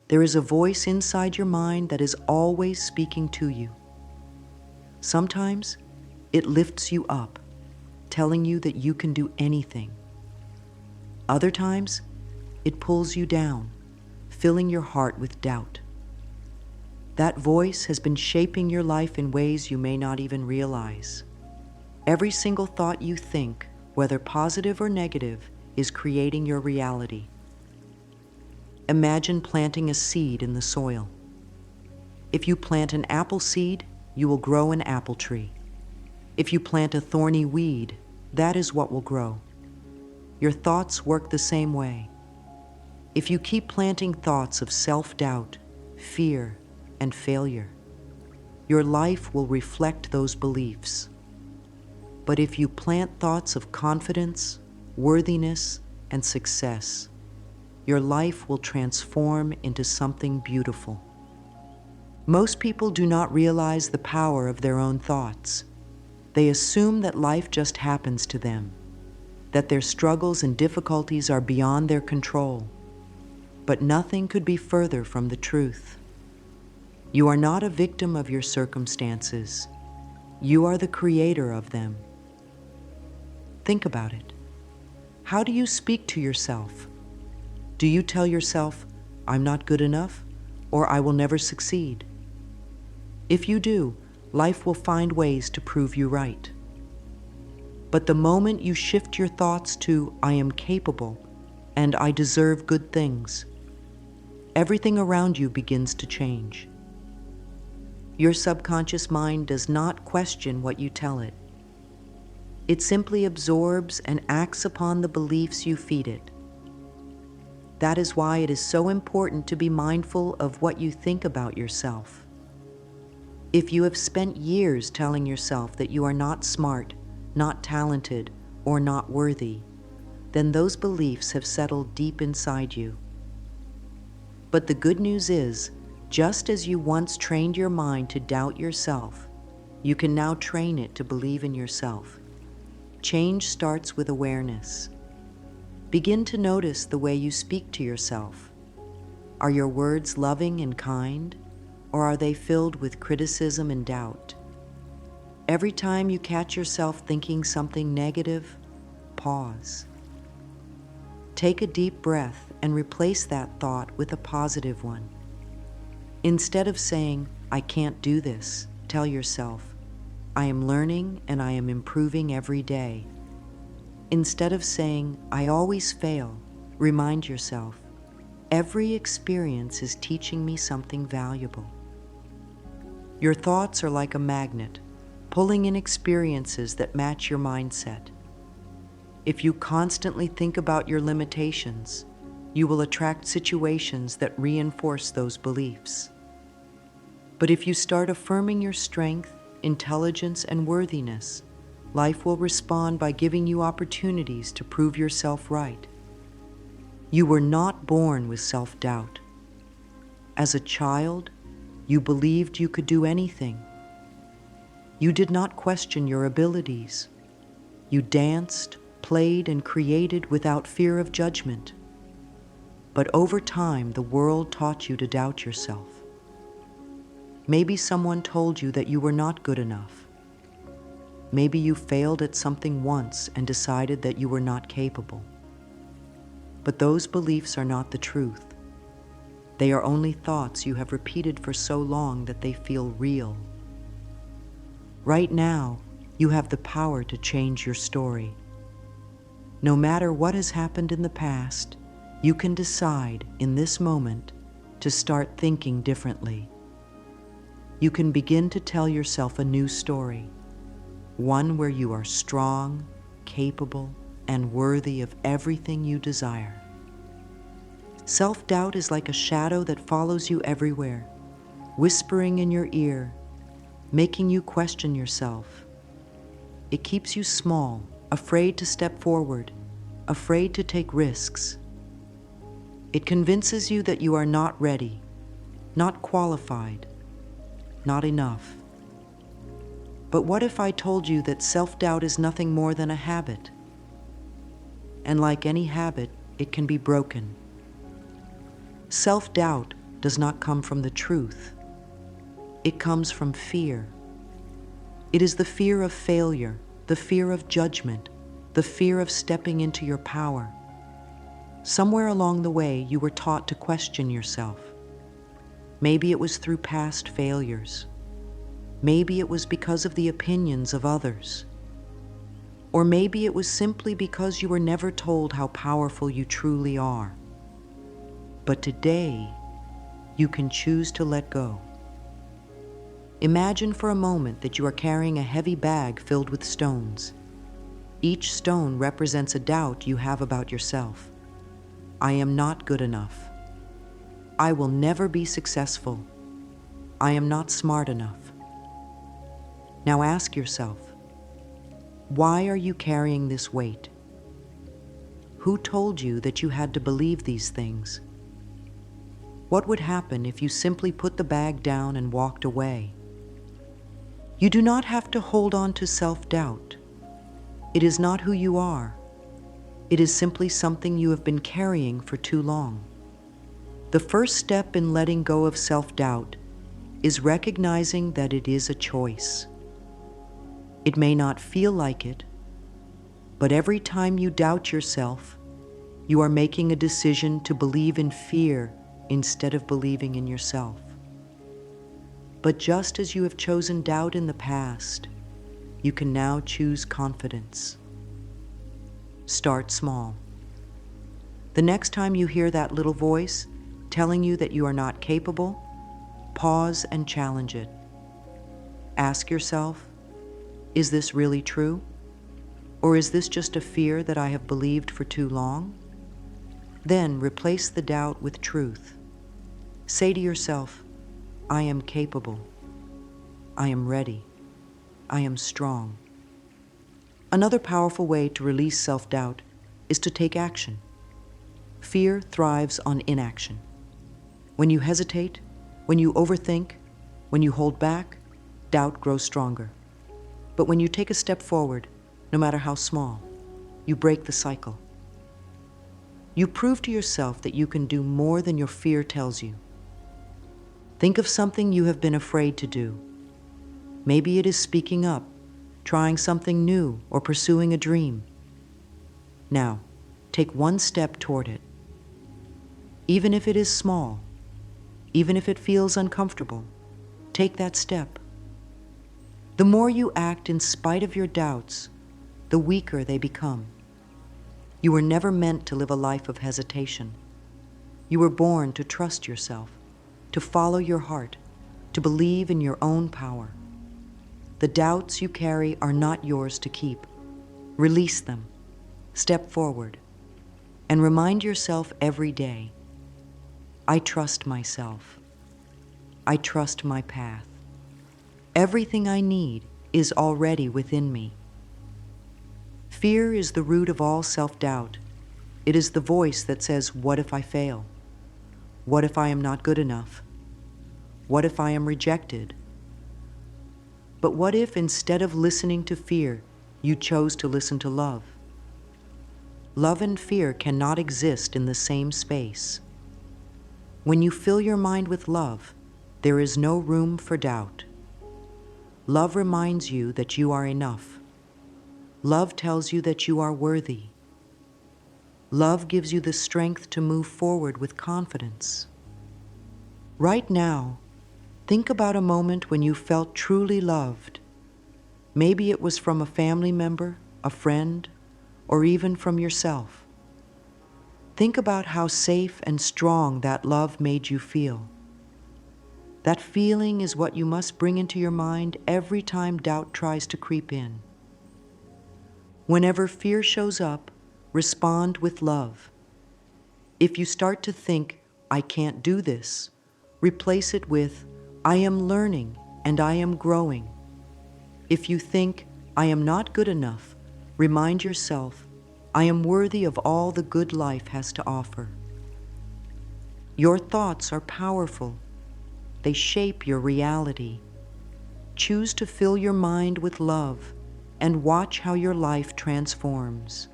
There is a voice inside your mind that is always speaking to you. Sometimes it lifts you up, telling you that you can do anything. Other times, it pulls you down, filling your heart with doubt. That voice has been shaping your life in ways you may not even realize. Every single thought you think, whether positive or negative, is creating your reality. Imagine planting a seed in the soil. If you plant an apple seed, you will grow an apple tree. If you plant a thorny weed, that is what will grow. Your thoughts work the same way. If you keep planting thoughts of self-doubt, fear, and failure, your life will reflect those beliefs. But if you plant thoughts of confidence, worthiness, and success, your life will transform into something beautiful. Most people do not realize the power of their own thoughts. They assume that life just happens to them, that their struggles and difficulties are beyond their control. But nothing could be further from the truth. You are not a victim of your circumstances. You are the creator of them. Think about it. How do you speak to yourself? Do you tell yourself, "I'm not good enough," or "I will never succeed"? If you do, life will find ways to prove you right. But the moment you shift your thoughts to, "I am capable," and "I deserve good things," everything around you begins to change. Your subconscious mind does not question what you tell it. It simply absorbs and acts upon the beliefs you feed it. That is why it is so important to be mindful of what you think about yourself. If you have spent years telling yourself that you are not smart, not talented, or not worthy, then those beliefs have settled deep inside you. But the good news is, just as you once trained your mind to doubt yourself, you can now train it to believe in yourself. Change starts with awareness. Begin to notice the way you speak to yourself. Are your words loving and kind, or are they filled with criticism and doubt? Every time you catch yourself thinking something negative, pause. Take a deep breath and replace that thought with a positive one. Instead of saying, "I can't do this," tell yourself, "I am learning and I am improving every day." Instead of saying, "I always fail," remind yourself, "Every experience is teaching me something valuable." Your thoughts are like a magnet, pulling in experiences that match your mindset. If you constantly think about your limitations, you will attract situations that reinforce those beliefs. But if you start affirming your strength, intelligence, and worthiness, life will respond by giving you opportunities to prove yourself right. You were not born with self-doubt. As a child, you believed you could do anything. You did not question your abilities. You danced, played, and created without fear of judgment. But over time, the world taught you to doubt yourself. Maybe someone told you that you were not good enough. Maybe you failed at something once and decided that you were not capable. But those beliefs are not the truth. They are only thoughts you have repeated for so long that they feel real. Right now, you have the power to change your story. No matter what has happened in the past, you can decide in this moment to start thinking differently. You can begin to tell yourself a new story, one where you are strong, capable, and worthy of everything you desire. Self-doubt is like a shadow that follows you everywhere, whispering in your ear, making you question yourself. It keeps you small, afraid to step forward, afraid to take risks. It convinces you that you are not ready, not qualified, not enough. But what if I told you that self-doubt is nothing more than a habit? And like any habit, it can be broken. Self-doubt does not come from the truth. It comes from fear. It is the fear of failure, the fear of judgment, the fear of stepping into your power. Somewhere along the way, you were taught to question yourself. Maybe it was through past failures. Maybe it was because of the opinions of others. Or maybe it was simply because you were never told how powerful you truly are. But today, you can choose to let go. Imagine for a moment that you are carrying a heavy bag filled with stones. Each stone represents a doubt you have about yourself. I am not good enough. I will never be successful. I am not smart enough. Now ask yourself, why are you carrying this weight? Who told you that you had to believe these things? What would happen if you simply put the bag down and walked away? You do not have to hold on to self-doubt. It is not who you are. It is simply something you have been carrying for too long. The first step in letting go of self-doubt is recognizing that it is a choice. It may not feel like it, but every time you doubt yourself, you are making a decision to believe in fear instead of believing in yourself. But just as you have chosen doubt in the past, you can now choose confidence. Start small. The next time you hear that little voice telling you that you are not capable, pause and challenge it. Ask yourself, is this really true? Or is this just a fear that I have believed for too long? Then replace the doubt with truth. Say to yourself, I am capable. I am ready. I am strong. Another powerful way to release self-doubt is to take action. Fear thrives on inaction. When you hesitate, when you overthink, when you hold back, doubt grows stronger. But when you take a step forward, no matter how small, you break the cycle. You prove to yourself that you can do more than your fear tells you. Think of something you have been afraid to do. Maybe it is speaking up, trying something new, or pursuing a dream. Now, take one step toward it. Even if it is small, even if it feels uncomfortable, take that step. The more you act in spite of your doubts, the weaker they become. You were never meant to live a life of hesitation. You were born to trust yourself, to follow your heart, to believe in your own power. The doubts you carry are not yours to keep. Release them. Step forward. And remind yourself every day, I trust myself. I trust my path. Everything I need is already within me. Fear is the root of all self-doubt. It is the voice that says, what if I fail? What if I am not good enough? What if I am rejected? But what if instead of listening to fear, you chose to listen to love? Love and fear cannot exist in the same space. When you fill your mind with love, there is no room for doubt. Love reminds you that you are enough. Love tells you that you are worthy. Love gives you the strength to move forward with confidence. Right now, think about a moment when you felt truly loved. Maybe it was from a family member, a friend, or even from yourself. Think about how safe and strong that love made you feel. That feeling is what you must bring into your mind every time doubt tries to creep in. Whenever fear shows up, respond with love. If you start to think, I can't do this, replace it with, I am learning and I am growing. If you think, I am not good enough, remind yourself, I am worthy of all the good life has to offer. Your thoughts are powerful. They shape your reality. Choose to fill your mind with love and watch how your life transforms.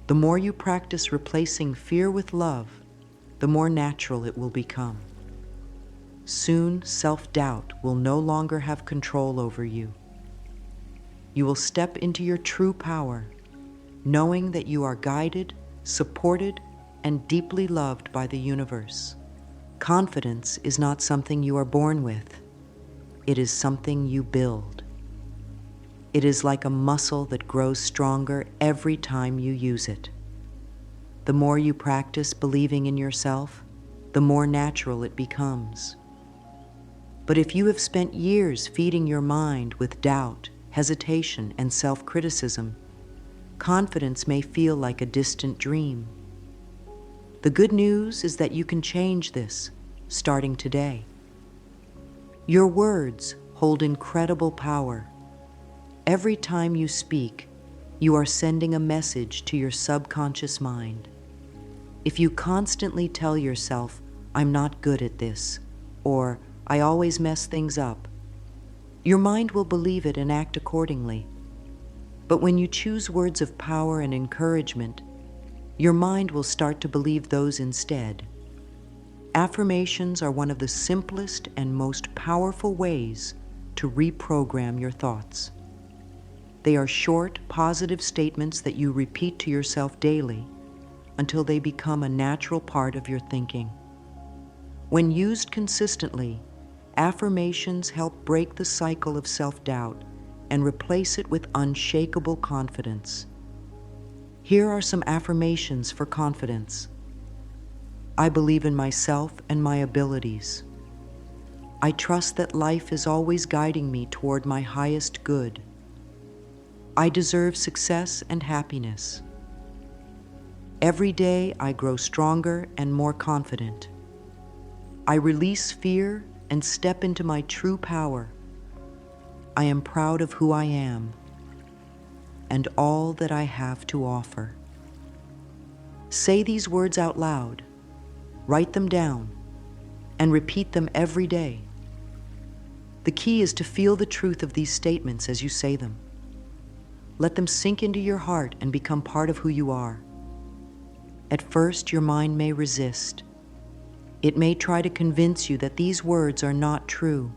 The more you practice replacing fear with love, the more natural it will become. Soon, self-doubt will no longer have control over you. You will step into your true power, knowing that you are guided, supported, and deeply loved by the universe. Confidence is not something you are born with. It is something you build. It is like a muscle that grows stronger every time you use it. The more you practice believing in yourself, the more natural it becomes. But if you have spent years feeding your mind with doubt, hesitation, and self-criticism, confidence may feel like a distant dream. The good news is that you can change this, starting today. Your words hold incredible power. Every time you speak, you are sending a message to your subconscious mind. If you constantly tell yourself, "I'm not good at this," or "I always mess things up," your mind will believe it and act accordingly. But when you choose words of power and encouragement, your mind will start to believe those instead. Affirmations are one of the simplest and most powerful ways to reprogram your thoughts. They are short, positive statements that you repeat to yourself daily until they become a natural part of your thinking. When used consistently, affirmations help break the cycle of self-doubt and replace it with unshakable confidence. Here are some affirmations for confidence. I believe in myself and my abilities. I trust that life is always guiding me toward my highest good. I deserve success and happiness. Every day I grow stronger and more confident. I release fear and step into my true power. I am proud of who I am and all that I have to offer. Say these words out loud, write them down, and repeat them every day. The key is to feel the truth of these statements as you say them. Let them sink into your heart and become part of who you are. At first, your mind may resist. It may try to convince you that these words are not true,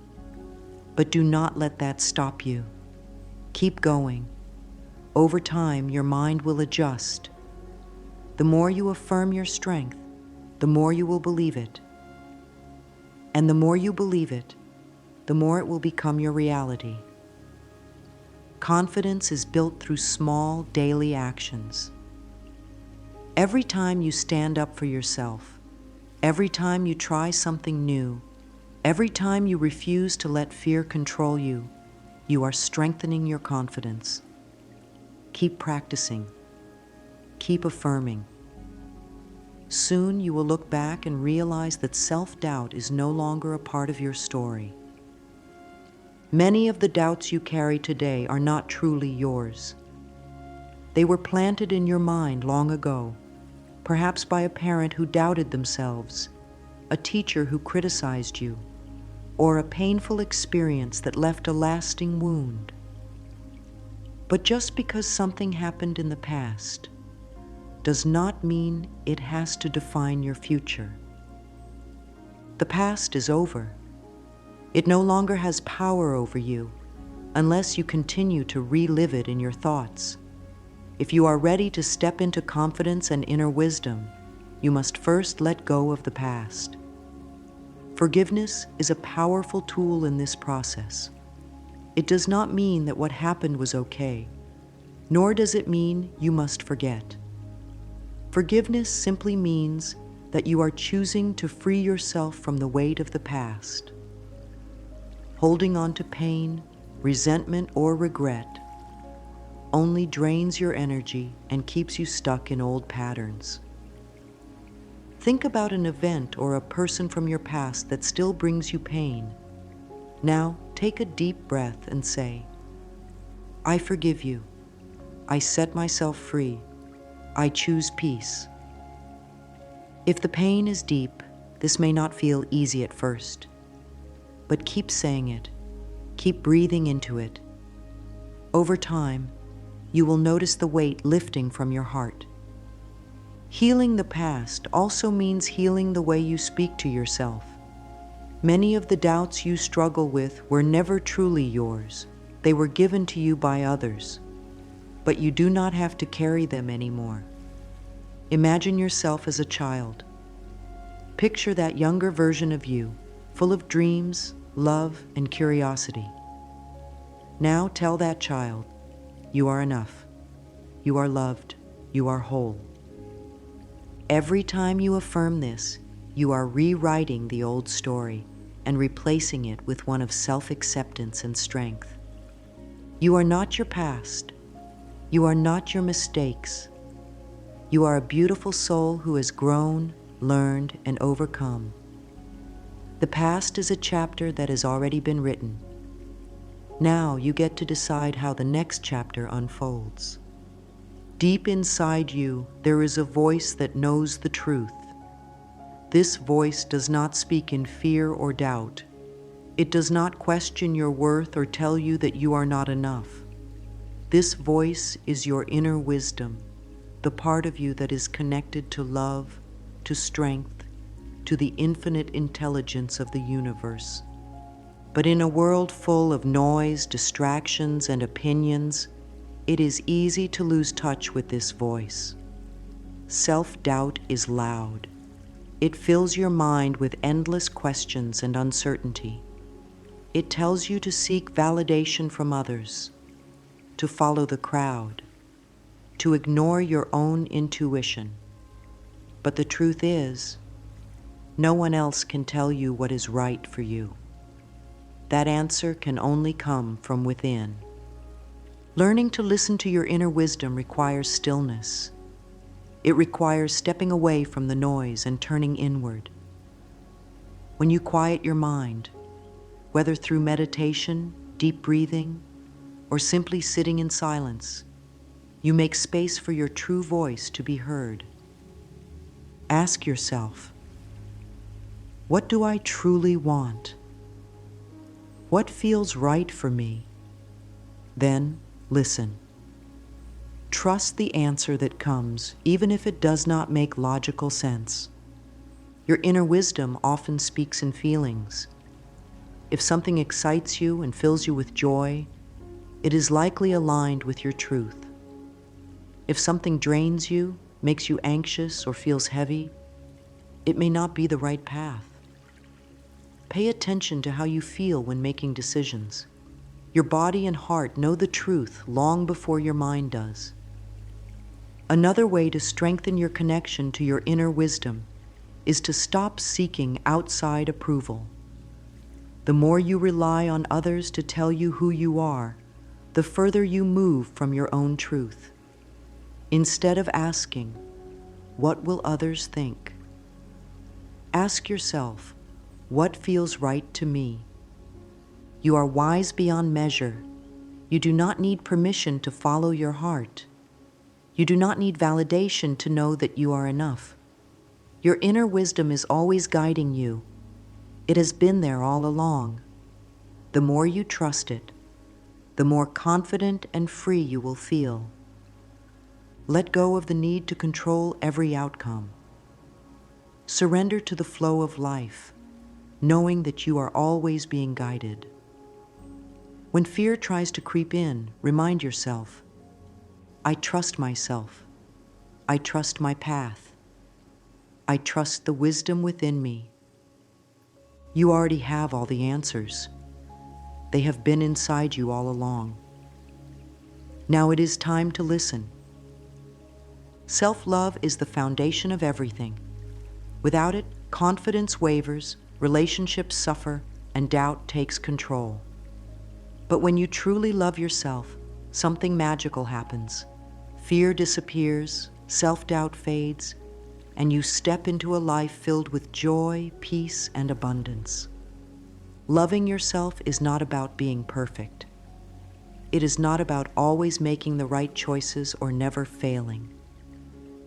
but do not let that stop you. Keep going. Over time, your mind will adjust. The more you affirm your strength, the more you will believe it. And the more you believe it, the more it will become your reality. Confidence is built through small, daily actions. Every time you stand up for yourself, every time you try something new, every time you refuse to let fear control you, you are strengthening your confidence. Keep practicing. Keep affirming. Soon you will look back and realize that self-doubt is no longer a part of your story. Many of the doubts you carry today are not truly yours. They were planted in your mind long ago, perhaps by a parent who doubted themselves, a teacher who criticized you, or a painful experience that left a lasting wound. But just because something happened in the past does not mean it has to define your future. The past is over. It no longer has power over you unless you continue to relive it in your thoughts. If you are ready to step into confidence and inner wisdom, you must first let go of the past. Forgiveness is a powerful tool in this process. It does not mean that what happened was okay, nor does it mean you must forget. Forgiveness simply means that you are choosing to free yourself from the weight of the past. Holding on to pain, resentment, or regret only drains your energy and keeps you stuck in old patterns. Think about an event or a person from your past that still brings you pain. Now, take a deep breath and say, I forgive you. I set myself free. I choose peace. If the pain is deep, this may not feel easy at first, but keep saying it. Keep breathing into it. Over time, you will notice the weight lifting from your heart. Healing the past also means healing the way you speak to yourself. Many of the doubts you struggle with were never truly yours. They were given to you by others. But you do not have to carry them anymore. Imagine yourself as a child. Picture that younger version of you, full of dreams, love, and curiosity. Now tell that child, you are enough. You are loved. You are whole. Every time you affirm this, you are rewriting the old story and replacing it with one of self-acceptance and strength. You are not your past. You are not your mistakes. You are a beautiful soul who has grown, learned, and overcome. The past is a chapter that has already been written. Now you get to decide how the next chapter unfolds. Deep inside you, there is a voice that knows the truth. This voice does not speak in fear or doubt. It does not question your worth or tell you that you are not enough. This voice is your inner wisdom, the part of you that is connected to love, to strength, to the infinite intelligence of the universe. But in a world full of noise, distractions, and opinions, it is easy to lose touch with this voice. Self-doubt is loud. It fills your mind with endless questions and uncertainty. It tells you to seek validation from others, to follow the crowd, to ignore your own intuition. But the truth is, no one else can tell you what is right for you. That answer can only come from within. Learning to listen to your inner wisdom requires stillness. It requires stepping away from the noise and turning inward. When you quiet your mind, whether through meditation, deep breathing, or simply sitting in silence, you make space for your true voice to be heard. Ask yourself, what do I truly want? What feels right for me? Then listen. Trust the answer that comes, even if it does not make logical sense. Your inner wisdom often speaks in feelings. If something excites you and fills you with joy, it is likely aligned with your truth. If something drains you, makes you anxious, or feels heavy, it may not be the right path. Pay attention to how you feel when making decisions. Your body and heart know the truth long before your mind does. Another way to strengthen your connection to your inner wisdom is to stop seeking outside approval. The more you rely on others to tell you who you are, the further you move from your own truth. Instead of asking, what will others think? Ask yourself, what feels right to me? You are wise beyond measure. You do not need permission to follow your heart. You do not need validation to know that you are enough. Your inner wisdom is always guiding you. It has been there all along. The more you trust it, the more confident and free you will feel. Let go of the need to control every outcome. Surrender to the flow of life, knowing that you are always being guided. When fear tries to creep in, remind yourself, I trust myself. I trust my path. I trust the wisdom within me. You already have all the answers. They have been inside you all along. Now it is time to listen. Self-love is the foundation of everything. Without it, confidence wavers, relationships suffer, and doubt takes control. But when you truly love yourself, something magical happens. Fear disappears, self-doubt fades, and you step into a life filled with joy, peace, and abundance. Loving yourself is not about being perfect. It is not about always making the right choices or never failing.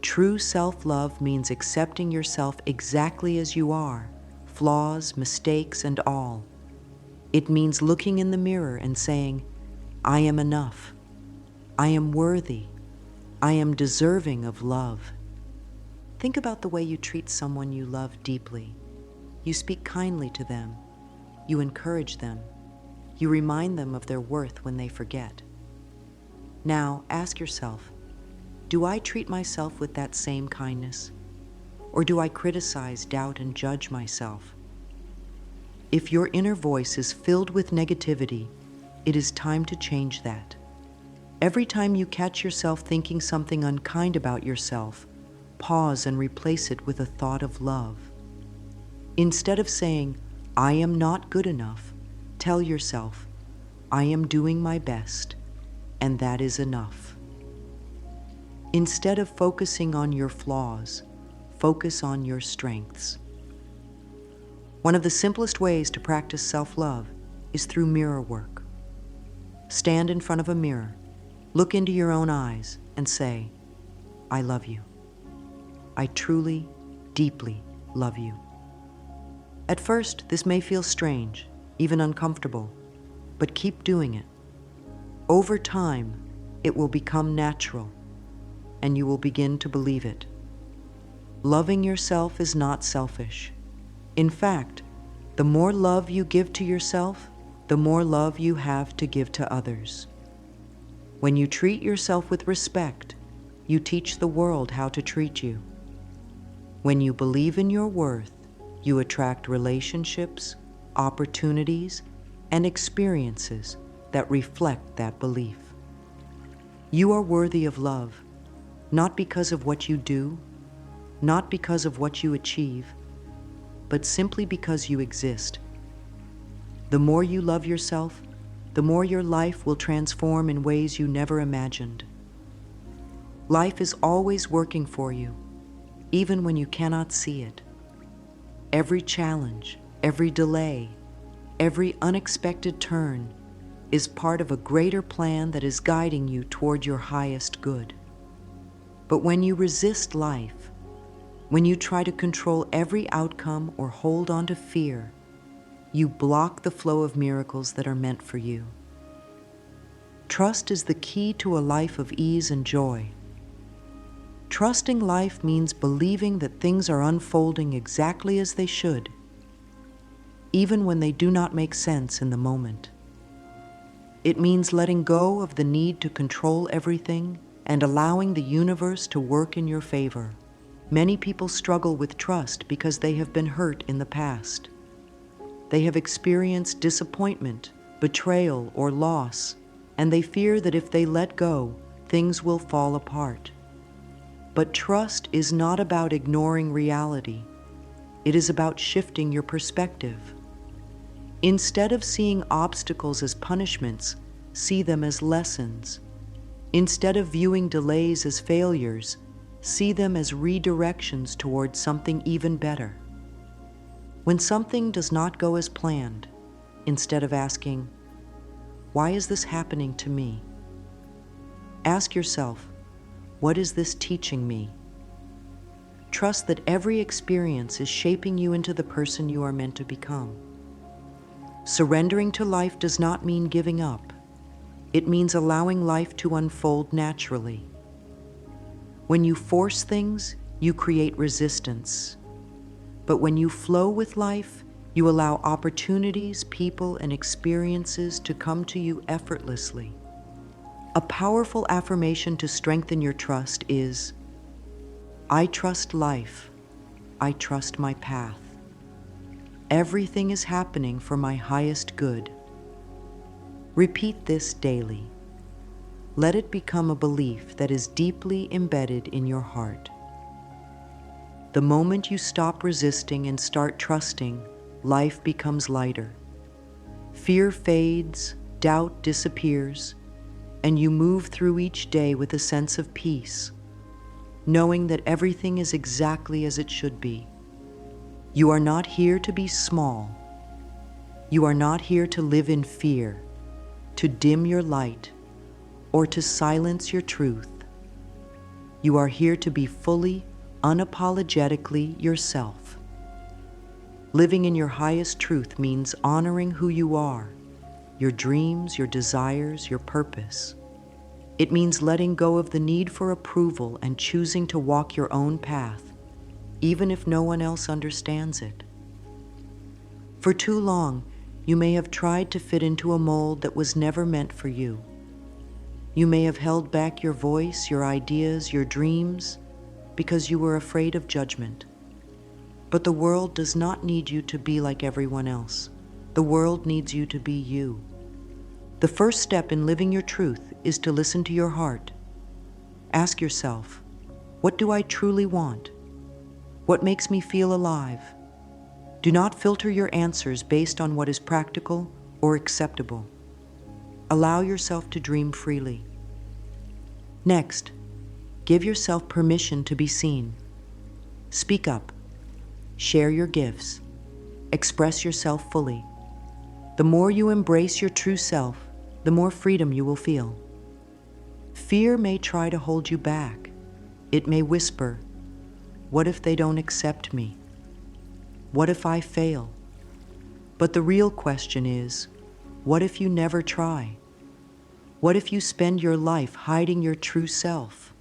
True self-love means accepting yourself exactly as you are, flaws, mistakes, and all. It means looking in the mirror and saying, I am enough. I am worthy. I am deserving of love. Think about the way you treat someone you love deeply. You speak kindly to them. You encourage them. You remind them of their worth when they forget. Now, ask yourself, do I treat myself with that same kindness? Or do I criticize, doubt, and judge myself? If your inner voice is filled with negativity, it is time to change that. Every time you catch yourself thinking something unkind about yourself, pause and replace it with a thought of love. Instead of saying, "I am not good enough," tell yourself, "I am doing my best, and that is enough." Instead of focusing on your flaws, focus on your strengths. One of the simplest ways to practice self-love is through mirror work. Stand in front of a mirror, look into your own eyes, and say, "I love you. I truly, deeply love you." At first, this may feel strange, even uncomfortable, but keep doing it. Over time, it will become natural, and you will begin to believe it. Loving yourself is not selfish. In fact, the more love you give to yourself, the more love you have to give to others. When you treat yourself with respect, you teach the world how to treat you. When you believe in your worth, you attract relationships, opportunities, and experiences that reflect that belief. You are worthy of love, not because of what you do, not because of what you achieve, but simply because you exist. The more you love yourself, the more your life will transform in ways you never imagined. Life is always working for you, even when you cannot see it. Every challenge, every delay, every unexpected turn is part of a greater plan that is guiding you toward your highest good. But when you resist life, when you try to control every outcome or hold on to fear, you block the flow of miracles that are meant for you. Trust is the key to a life of ease and joy. Trusting life means believing that things are unfolding exactly as they should, even when they do not make sense in the moment. It means letting go of the need to control everything and allowing the universe to work in your favor. Many people struggle with trust because they have been hurt in the past. They have experienced disappointment, betrayal, or loss, and they fear that if they let go, things will fall apart. But trust is not about ignoring reality. It is about shifting your perspective. Instead of seeing obstacles as punishments, see them as lessons. Instead of viewing delays as failures, see them as redirections towards something even better. When something does not go as planned, instead of asking, "Why is this happening to me?" ask yourself, "What is this teaching me?" Trust that every experience is shaping you into the person you are meant to become. Surrendering to life does not mean giving up. It means allowing life to unfold naturally. When you force things, you create resistance. But when you flow with life, you allow opportunities, people, and experiences to come to you effortlessly. A powerful affirmation to strengthen your trust is, "I trust life. I trust my path. Everything is happening for my highest good." Repeat this daily. Let it become a belief that is deeply embedded in your heart. The moment you stop resisting and start trusting, life becomes lighter. Fear fades, doubt disappears, and you move through each day with a sense of peace, knowing that everything is exactly as it should be. You are not here to be small. You are not here to live in fear, to dim your light, or to silence your truth. You are here to be fully, unapologetically yourself. Living in your highest truth means honoring who you are, your dreams, your desires, your purpose. It means letting go of the need for approval and choosing to walk your own path, even if no one else understands it. For too long, you may have tried to fit into a mold that was never meant for you. You may have held back your voice, your ideas, your dreams, because you were afraid of judgment. But the world does not need you to be like everyone else. The world needs you to be you. The first step in living your truth is to listen to your heart. Ask yourself, what do I truly want? What makes me feel alive? Do not filter your answers based on what is practical or acceptable. Allow yourself to dream freely. Next, give yourself permission to be seen. Speak up. Share your gifts. Express yourself fully. The more you embrace your true self, the more freedom you will feel. Fear may try to hold you back. It may whisper, "What if they don't accept me? What if I fail?" But the real question is, what if you never try? What if you spend your life hiding your true self?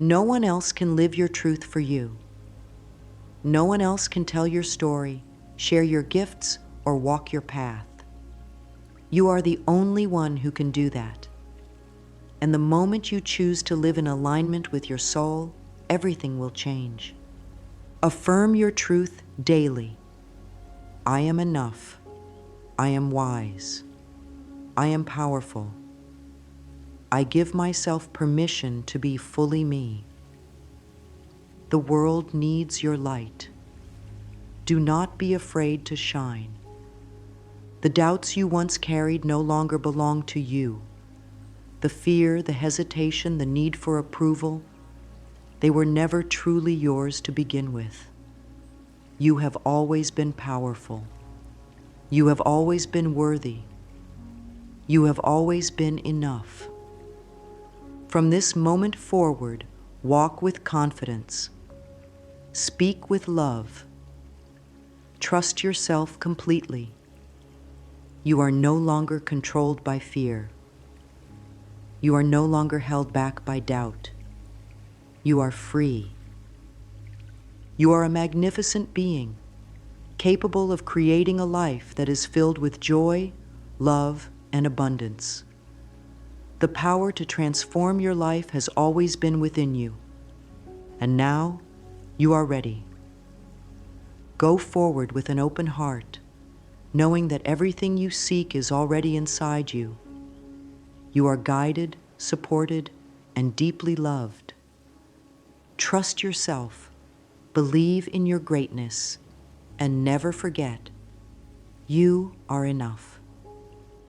No one else can live your truth for you. No one else can tell your story, share your gifts, or walk your path. You are the only one who can do that. And the moment you choose to live in alignment with your soul, everything will change. Affirm your truth daily. I am enough. I am wise. I am powerful. I give myself permission to be fully me. The world needs your light. Do not be afraid to shine. The doubts you once carried no longer belong to you. The fear, the hesitation, the need for approval, they were never truly yours to begin with. You have always been powerful. You have always been worthy. You have always been enough. From this moment forward, walk with confidence. Speak with love. Trust yourself completely. You are no longer controlled by fear. You are no longer held back by doubt. You are free. You are a magnificent being, capable of creating a life that is filled with joy, love, and abundance. The power to transform your life has always been within you, and now you are ready. Go forward with an open heart, knowing that everything you seek is already inside you. You are guided, supported, and deeply loved. Trust yourself, believe in your greatness, and never forget, you are enough.